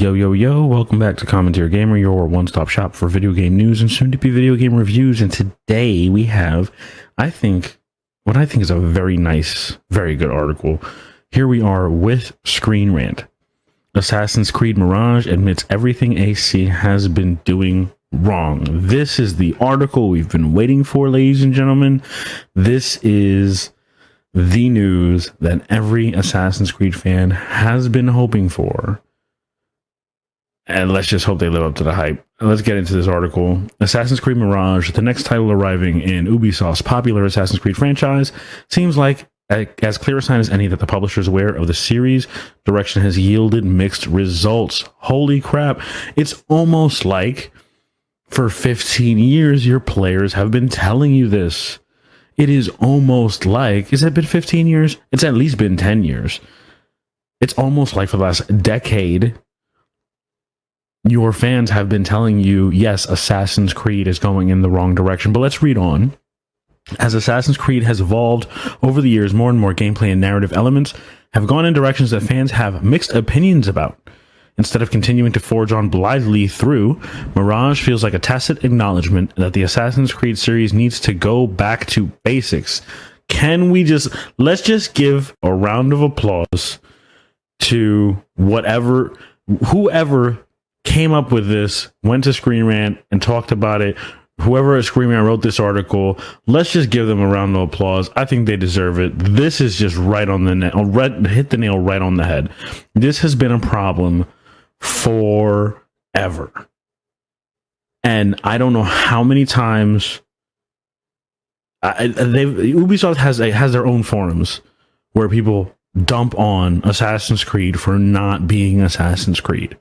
Yo, yo, yo, welcome back to Commentary Gamer, your one-stop shop for video game news and soon-to-be video game reviews. And today we have, what I think is a very nice, very good article. Here we are with ScreenRant. Assassin's Creed Mirage admits everything AC has been doing wrong. This is the article we've been waiting for, ladies and gentlemen. This is the news that every Assassin's Creed fan has been hoping for. And let's just hope they live up to the hype. Let's get into this article. Assassin's Creed Mirage, the next title arriving in Ubisoft's popular Assassin's Creed franchise, seems like as clear a sign as any that the publisher is aware of the series' direction has yielded mixed results. Holy crap. It's almost like for 15 years your players have been telling you this. It is almost like, has it been 15 years? It's at least been 10 years. It's almost like for the last decade, your fans have been telling you, yes, Assassin's Creed is going in the wrong direction. But let's read on. As Assassin's Creed has evolved over the years, more and more gameplay and narrative elements have gone in directions that fans have mixed opinions about. Instead of continuing to forge on blithely through, Mirage feels like a tacit acknowledgement that the Assassin's Creed series needs to go back to basics. Let's just give a round of applause to whoever came up with this, went to ScreenRant and talked about it. Whoever at ScreenRant wrote this article, let's just give them a round of applause. I think they deserve it. This is just right on the hit the nail right on the head. This has been a problem forever. And I don't know how many times Ubisoft has their own forums where people dump on Assassin's Creed for not being Assassin's Creed.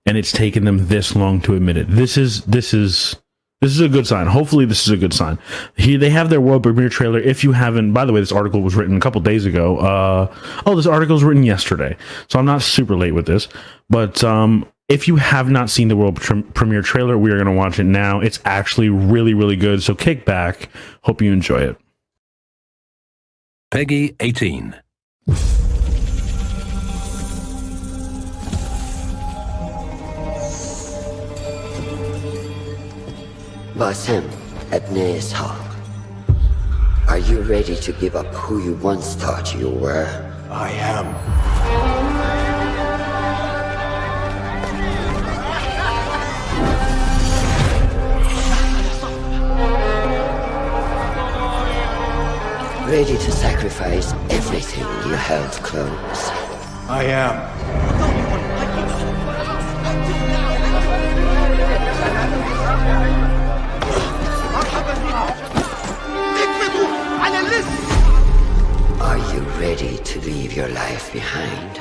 And it's taken them this long to admit it. This is a good sign. Hopefully this is a good sign. They have their world premiere trailer. If you haven't, by the way, this article was written a couple days ago. This article was written yesterday, so I'm not super late with this. But if you have not seen the world premiere trailer, we are going to watch it now. It's actually really, really good. So kick back. Hope you enjoy it. Peggy 18. Basim Ebneshal, are you ready to give up who you once thought you were? I am. Ready to sacrifice everything you held close? I am. Are you ready to leave your life behind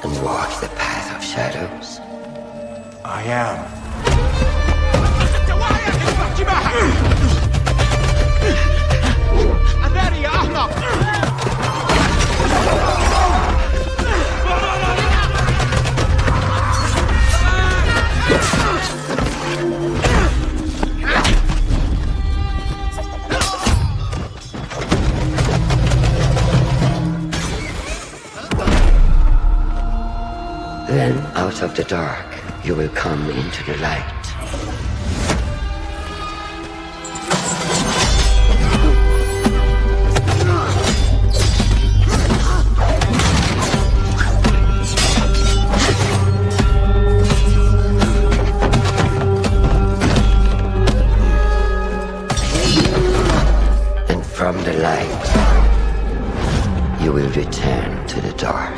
and walk the path of shadows? I am. Then out of the dark, you will come into the light. And from the light, you will return to the dark.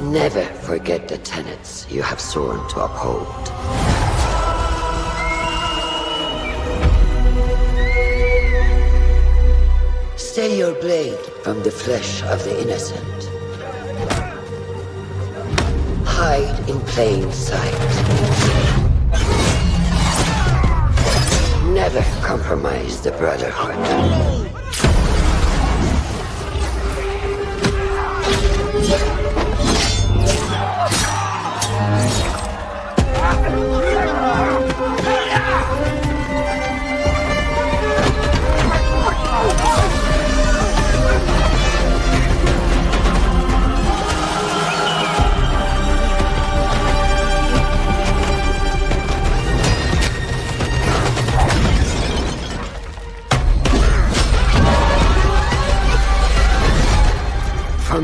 Never forget the tenets you have sworn to uphold. Stay your blade from the flesh of the innocent. Hide in plain sight. Never compromise the Brotherhood.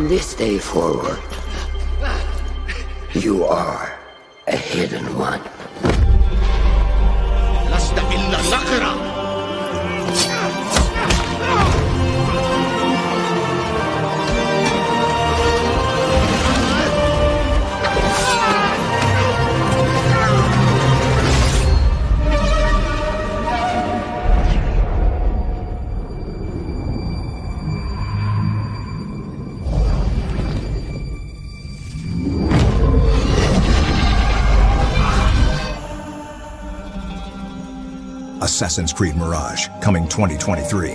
From this day forward, you are a hidden one. Assassin's Creed Mirage, coming 2023.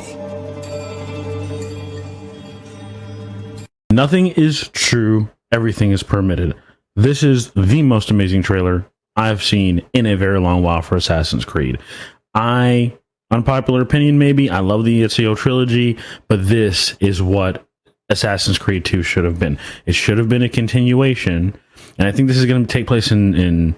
Nothing is true. Everything is permitted. This is the most amazing trailer I've seen in a very long while for Assassin's Creed. Unpopular opinion maybe, I love the Ezio trilogy, but this is what Assassin's Creed 2 should have been. It should have been a continuation, and I think this is going to take place in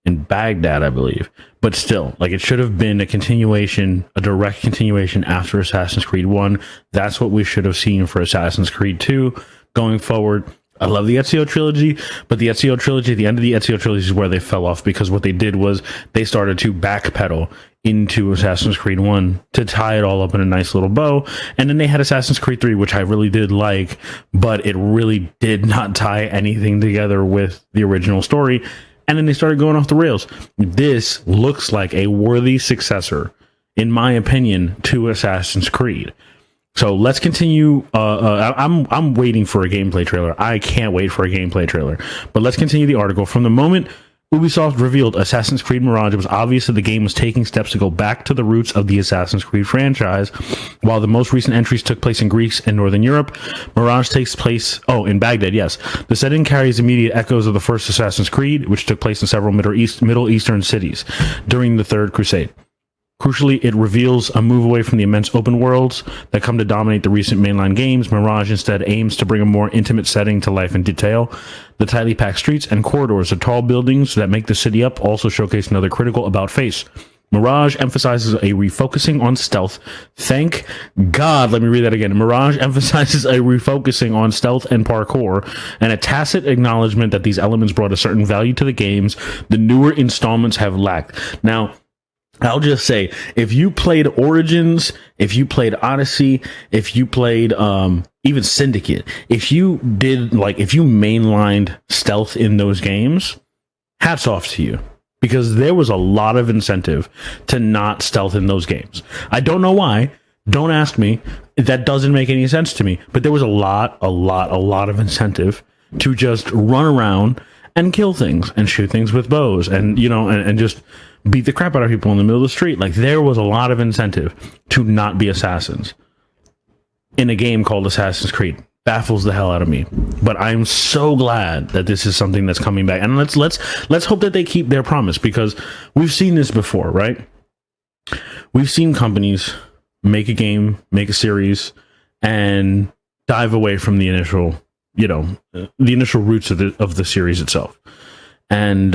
Baghdad, I believe. But still, like, it should have been a continuation, a direct continuation after Assassin's Creed 1. That's what we should have seen for Assassin's Creed 2 going forward. I love the Ezio trilogy, but the Ezio trilogy, the end of the Ezio trilogy is where they fell off, because what they did was they started to backpedal into Assassin's Creed 1 to tie it all up in a nice little bow. And then they had Assassin's Creed 3, which I really did like, but it really did not tie anything together with the original story. And then they started going off the rails. This looks like a worthy successor, in my opinion, to Assassin's Creed. So let's continue. I'm waiting for a gameplay trailer. I can't wait for a gameplay trailer. But let's continue the article. From the moment Ubisoft revealed Assassin's Creed Mirage, it was obvious that the game was taking steps to go back to the roots of the Assassin's Creed franchise. While the most recent entries took place in Greece and Northern Europe, Mirage takes place, in Baghdad, yes. The setting carries immediate echoes of the first Assassin's Creed, which took place in several Middle Eastern cities during the Third Crusade. Crucially, it reveals a move away from the immense open worlds that come to dominate the recent mainline games. Mirage instead aims to bring a more intimate setting to life in detail. The tightly packed streets and corridors of tall buildings that make the city up also showcase another critical about face. Mirage emphasizes a refocusing on stealth. Thank God, let me read that again. Mirage emphasizes a refocusing on stealth and parkour, and a tacit acknowledgement that these elements brought a certain value to the games the newer installments have lacked. Now, I'll just say, if you played Origins, if you played Odyssey, if you played even Syndicate, if you mainlined stealth in those games, hats off to you, because there was a lot of incentive to not stealth in those games. I don't know why. Don't ask me. That doesn't make any sense to me. But there was a lot of incentive to just run around and kill things and shoot things with bows and, and just beat the crap out of people in the middle of the street. Like, there was a lot of incentive to not be assassins in a game called Assassin's Creed. Baffles the hell out of me. But I'm so glad that this is something that's coming back. And let's hope that they keep their promise, because we've seen this before, right? We've seen companies make a game, make a series, and dive away from the initial, the initial roots of the series itself. And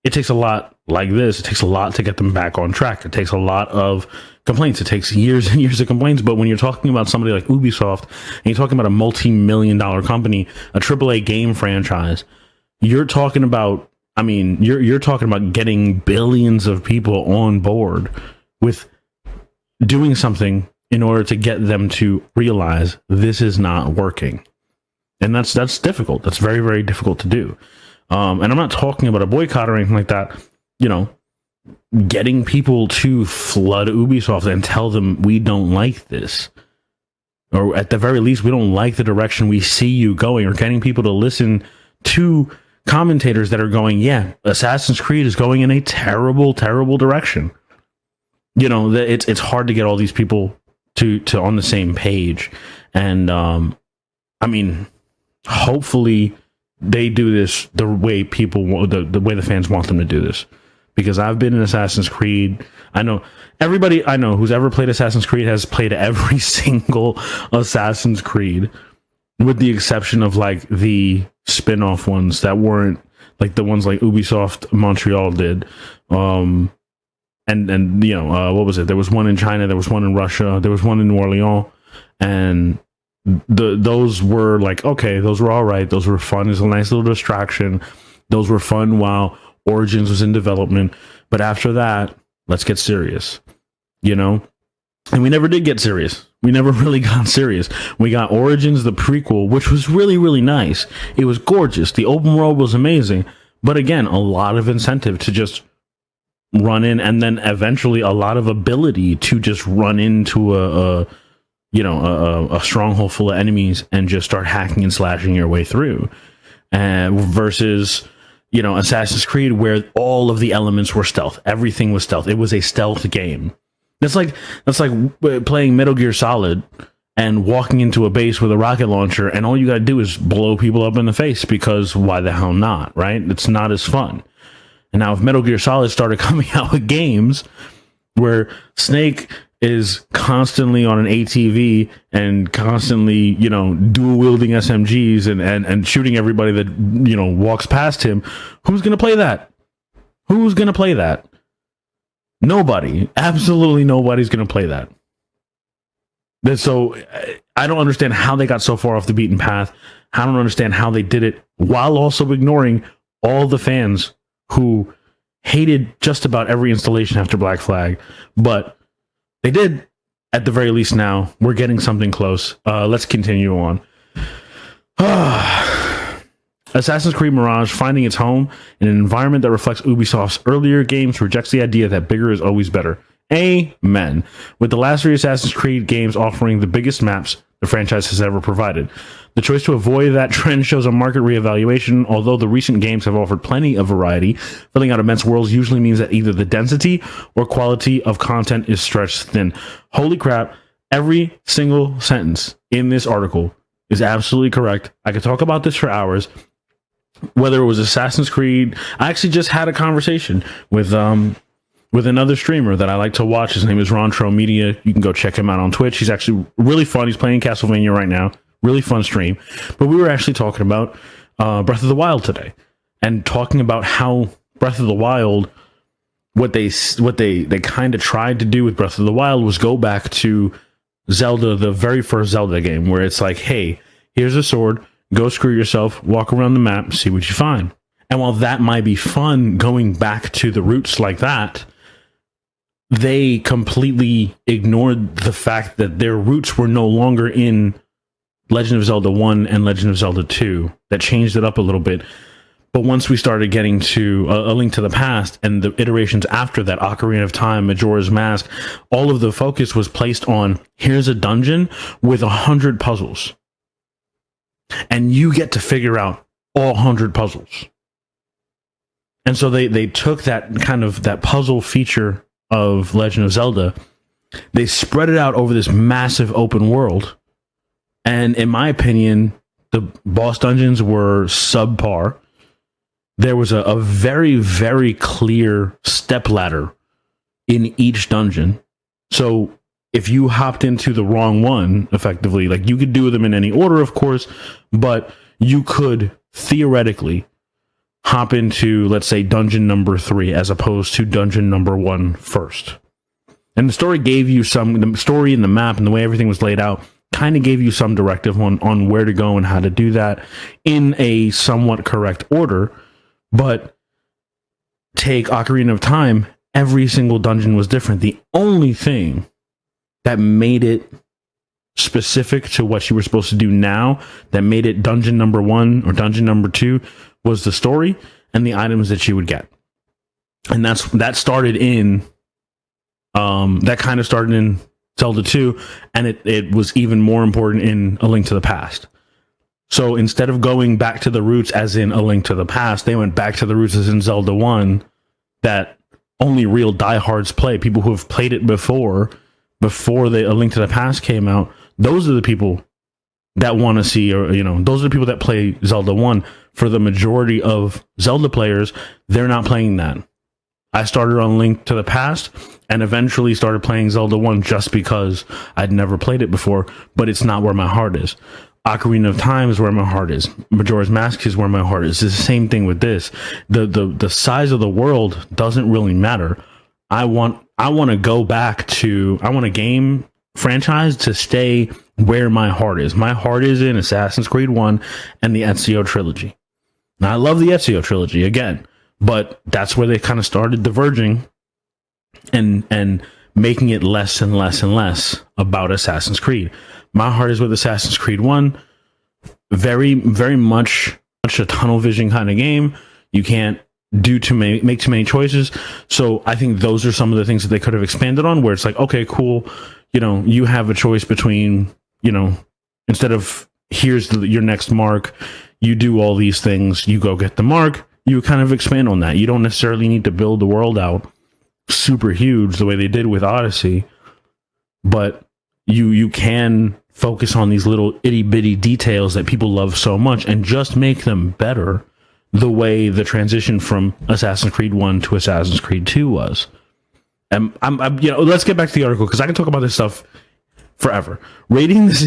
it takes a lot like this. It takes a lot to get them back on track. It takes a lot of complaints. It takes years and years of complaints. But when you're talking about somebody like Ubisoft, and you're talking about a multi-million-dollar company, a AAA game franchise, you're talking about, you're talking about getting billions of people on board with doing something in order to get them to realize this is not working. And that's difficult. That's very, very difficult to do. And I'm not talking about a boycott or anything like that. Getting people to flood Ubisoft and tell them we don't like this, or at the very least, we don't like the direction we see you going, or getting people to listen to commentators that are going, yeah, Assassin's Creed is going in a terrible, terrible direction. It's hard to get all these people to on the same page. And, hopefully they do this the way people want, the way the fans want them to do this. Because I've been in Assassin's Creed. I know everybody I know who's ever played Assassin's Creed has played every single Assassin's Creed, with the exception of like the spin-off ones that weren't like the ones like Ubisoft Montreal did. What was it? There was one in China, there was one in Russia, there was one in New Orleans, and those were like, okay, those were all right. Those were fun. It's a nice little distraction. Those were fun while Origins was in development. But after that, let's get serious, you know? And we never did get serious. We never really got serious. We got Origins, the prequel, which was really, really nice. It was gorgeous. The open world was amazing. But again, a lot of incentive to just run in, and then eventually a lot of ability to just run into a stronghold full of enemies and just start hacking and slashing your way through. Versus, you know, Assassin's Creed, where all of the elements were stealth. Everything was stealth. It was a stealth game. That's like playing Metal Gear Solid and walking into a base with a rocket launcher, and all you gotta do is blow people up in the face, because why the hell not, right? It's not as fun. And now if Metal Gear Solid started coming out with games where Snake is constantly on an ATV and constantly, you know, dual wielding SMGs and shooting everybody that, you know, walks past him, who's gonna play that? Who's gonna play that? Nobody. Absolutely nobody's gonna play that. So I don't understand how they got so far off the beaten path. I don't understand how they did it while also ignoring all the fans who hated just about every installation after Black Flag. But they did, at the very least. Now we're getting something close. Let's continue on. Assassin's Creed Mirage, finding its home in an environment that reflects Ubisoft's earlier games, rejects the idea that bigger is always better. Amen. With the last three Assassin's Creed games offering the biggest maps the franchise has ever provided. The choice to avoid that trend shows a market reevaluation. Although the recent games have offered plenty of variety, filling out immense worlds usually means that either the density or quality of content is stretched thin. Holy crap, every single sentence in this article is absolutely correct. I could talk about this for hours. Whether it was Assassin's Creed, I actually just had a conversation with another streamer that I like to watch. His name is Rontro Media. You can go check him out on Twitch. He's actually really fun. He's playing Castlevania right now. Really fun stream. But we were actually talking about Breath of the Wild today, and talking about how Breath of the Wild, what they kind of tried to do with Breath of the Wild was go back to Zelda, the very first Zelda game, where it's like, hey, here's a sword. Go screw yourself, walk around the map, see what you find. And while that might be fun, going back to the roots like that, they completely ignored the fact that their roots were no longer in Legend of Zelda 1 and Legend of Zelda 2. That changed it up a little bit. But once we started getting to A Link to the Past and the iterations after that, Ocarina of Time, Majora's Mask, all of the focus was placed on, here's a dungeon with 100 puzzles. And you get to figure out all 100 puzzles. And so they took that kind of that puzzle feature of Legend of Zelda, they spread it out over this massive open world. And in my opinion, the boss dungeons were subpar. There was a very, very clear step ladder in each dungeon. So if you hopped into the wrong one, effectively, like, you could do them in any order, of course, but you could theoretically hop into, let's say, dungeon number 3 as opposed to dungeon number 1 first. And the story gave you the story and the map and the way everything was laid out kind of gave you some directive on where to go and how to do that in a somewhat correct order. But take Ocarina of Time, every single dungeon was different. The only thing that made it specific to what you were supposed to do now, that made it dungeon number 1 or dungeon number 2, was the story and the items that you would get. And that started in that kind of started in Zelda 2, and it was even more important in A Link to the Past. So instead of going back to the roots as in A Link to the Past, they went back to the roots as in Zelda 1, that only real diehards play. People who have played it before the A Link to the Past came out, those are the people that want to see, or, you know, those are the people that play Zelda 1. For the majority of Zelda players, they're not playing that. I started on Link to the Past and eventually started playing Zelda 1 just because I'd never played it before, but it's not where my heart is. Ocarina of Time is where my heart is. Majora's Mask is where my heart is. It's the same thing with this. The size of the world doesn't really matter. I want to go back to, I want a game franchise to stay where my heart is. My heart is in Assassin's Creed 1 and the Ezio trilogy. Now, I love the Ezio trilogy again, but that's where they kind of started diverging and making it less and less and less about Assassin's Creed. My heart is with Assassin's Creed 1. Very, very much a tunnel vision kind of game. You can't make too many choices. So I think those are some of the things that they could have expanded on, where it's like, okay, cool. You have a choice between, instead of here's your next mark, you do all these things, you go get the mark, you kind of expand on that. You don't necessarily need to build the world out super huge the way they did with Odyssey, but you can focus on these little itty bitty details that people love so much and just make them better, the way the transition from Assassin's Creed 1 to Assassin's Creed 2 was. And let's get back to the article, because I can talk about this stuff forever. Rating this,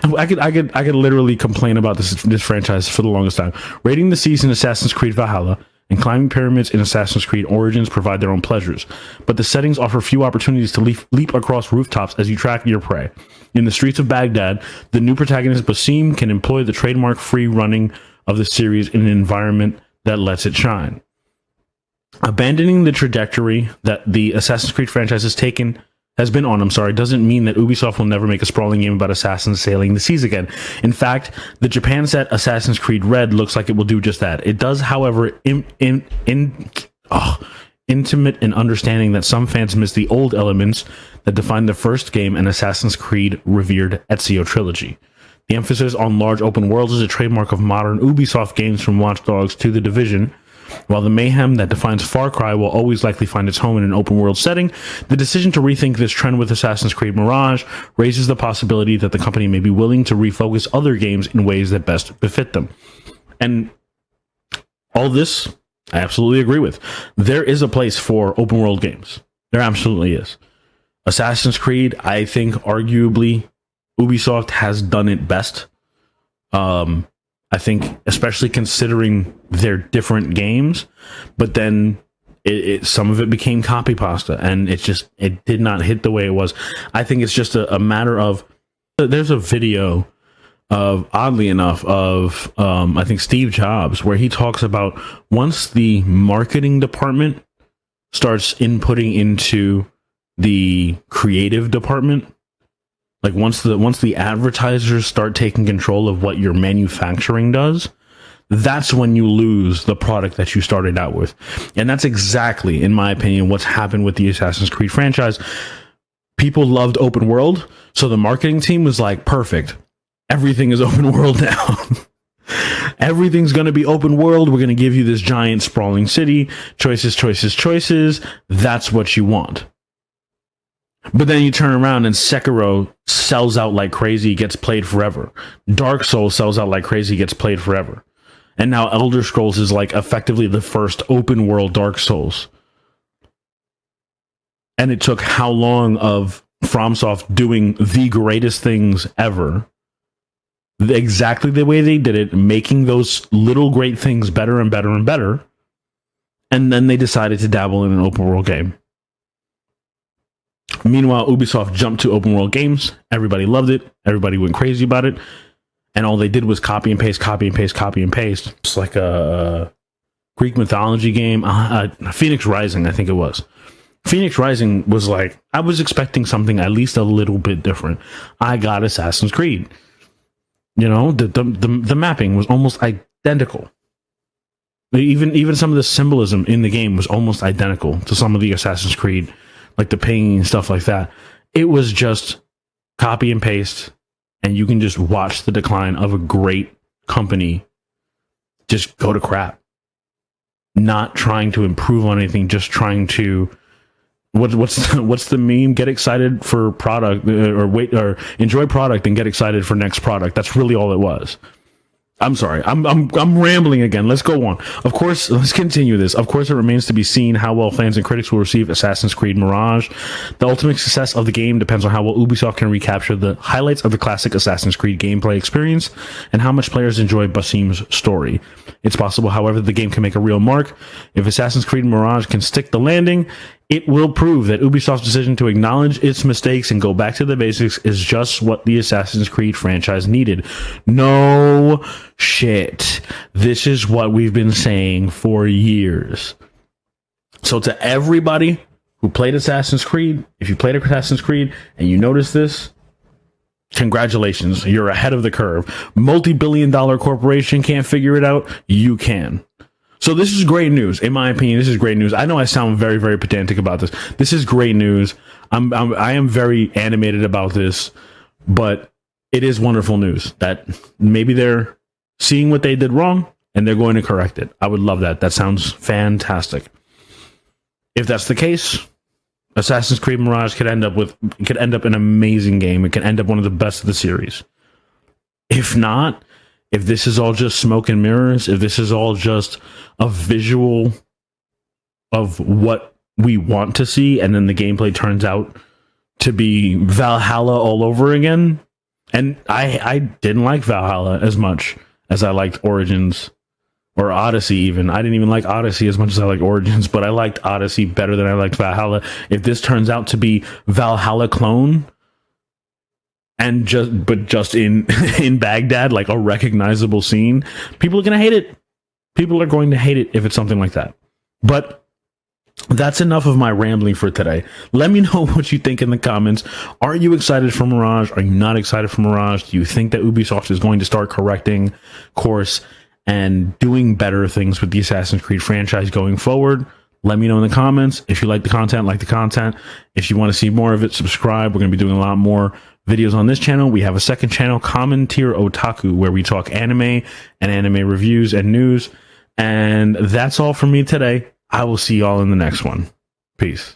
I could literally complain about this franchise for the longest time. Rating the seas in Assassin's Creed Valhalla and climbing pyramids in Assassin's Creed Origins provide their own pleasures, but the settings offer few opportunities to leap across rooftops as you track your prey. In the streets of Baghdad, the new protagonist Basim can employ the trademark free running of the series in an environment that lets it shine. Abandoning the trajectory that the Assassin's Creed franchise has been on, doesn't mean that Ubisoft will never make a sprawling game about assassins sailing the seas again. In fact, the Japan set Assassin's Creed Red looks like it will do just that. It does, however, intimate in understanding that some fans miss the old elements that defined the first game and Assassin's Creed revered Ezio trilogy. The emphasis on large open worlds is a trademark of modern Ubisoft games, from Watch Dogs to The Division. While the mayhem that defines Far Cry will always likely find its home in an open world setting, the decision to rethink this trend with Assassin's Creed Mirage raises the possibility that the company may be willing to refocus other games in ways that best befit them. And all this, I absolutely agree with. There is a place for open world games. There absolutely is. Assassin's Creed, I think, arguably, Ubisoft has done it best. I think, especially considering their different games, but then some of it became copy pasta, and it did not hit the way it was. I think it's just a matter of, there's a video of, oddly enough, of I think Steve Jobs, where he talks about once the marketing department starts inputting into the creative department, like once the advertisers start taking control of what your manufacturing does, that's when you lose the product that you started out with. And that's exactly, in my opinion, what's happened with the Assassin's Creed franchise. People loved open world, so the marketing team was like, perfect, everything is open world now. Everything's going to be open world. We're going to give you this giant sprawling city. Choices. That's what you want. But then you turn around and Sekiro sells out like crazy, gets played forever. Dark Souls sells out like crazy, gets played forever. And now Elder Scrolls is like effectively the first open world Dark Souls. And it took how long of FromSoft doing the greatest things ever, exactly the way they did it, making those little great things better and better and better. And then they decided to dabble in an open world game. Meanwhile, Ubisoft jumped to open world games. Everybody loved it. Everybody went crazy about it. And all they did was copy and paste. It's like a Greek mythology game. Phoenix Rising, I think it was. Phoenix Rising was like, I was expecting something at least a little bit different. I got Assassin's Creed. The mapping was almost identical. Even some of the symbolism in the game was almost identical to some of the Assassin's Creed, like the ping and stuff like that. It was just copy and paste, and you can just watch the decline of a great company just go to crap. Not trying to improve on anything, just trying to what's the meme? Get excited for product, or enjoy product and get excited for next product. That's really all it was. I'm sorry. I'm rambling again. Let's go on. Of course, let's continue this. Of course, it remains to be seen how well fans and critics will receive Assassin's Creed Mirage. The ultimate success of the game depends on how well Ubisoft can recapture the highlights of the classic Assassin's Creed gameplay experience and how much players enjoy Basim's story. It's possible, however, the game can make a real mark. If Assassin's Creed Mirage can stick the landing, It will prove that Ubisoft's decision to acknowledge its mistakes and go back to the basics is just what the Assassin's Creed franchise needed. No shit. This is what we've been saying for years. So to everybody who played Assassin's Creed, if you played Assassin's Creed and you notice this, congratulations, you're ahead of the curve. Multi-billion-dollar corporation can't figure it out. You can. So this is great news. In my opinion, this is great news. I know I sound very, very pedantic about this. This is great news. I am very animated about this, but it is wonderful news that maybe they're seeing what they did wrong and they're going to correct it. I would love that. That sounds fantastic. If that's the case, Assassin's Creed Mirage could end up an amazing game. It could end up one of the best of the series. If not, if this is all just smoke and mirrors, if this is all just a visual of what we want to see, and then the gameplay turns out to be Valhalla all over again, and I didn't like Valhalla as much as I liked Origins or Odyssey even. I didn't even like Odyssey as much as I liked Origins, but I liked Odyssey better than I liked Valhalla. If this turns out to be Valhalla clone, and just in Baghdad, like a recognizable scene, people are going to hate it. People are going to hate it if it's something like that. But that's enough of my rambling for today. Let me know what you think in the comments. Are you excited for Mirage? Are you not excited for Mirage? Do you think that Ubisoft is going to start correcting course and doing better things with the Assassin's Creed franchise going forward? Let me know in the comments. If you like the content, like the content. If you want to see more of it, subscribe. We're going to be doing a lot more videos on this channel. We have a second channel, Common Tier Otaku, where we talk anime and anime reviews and news. And that's all from me today. I will see y'all in the next one. Peace.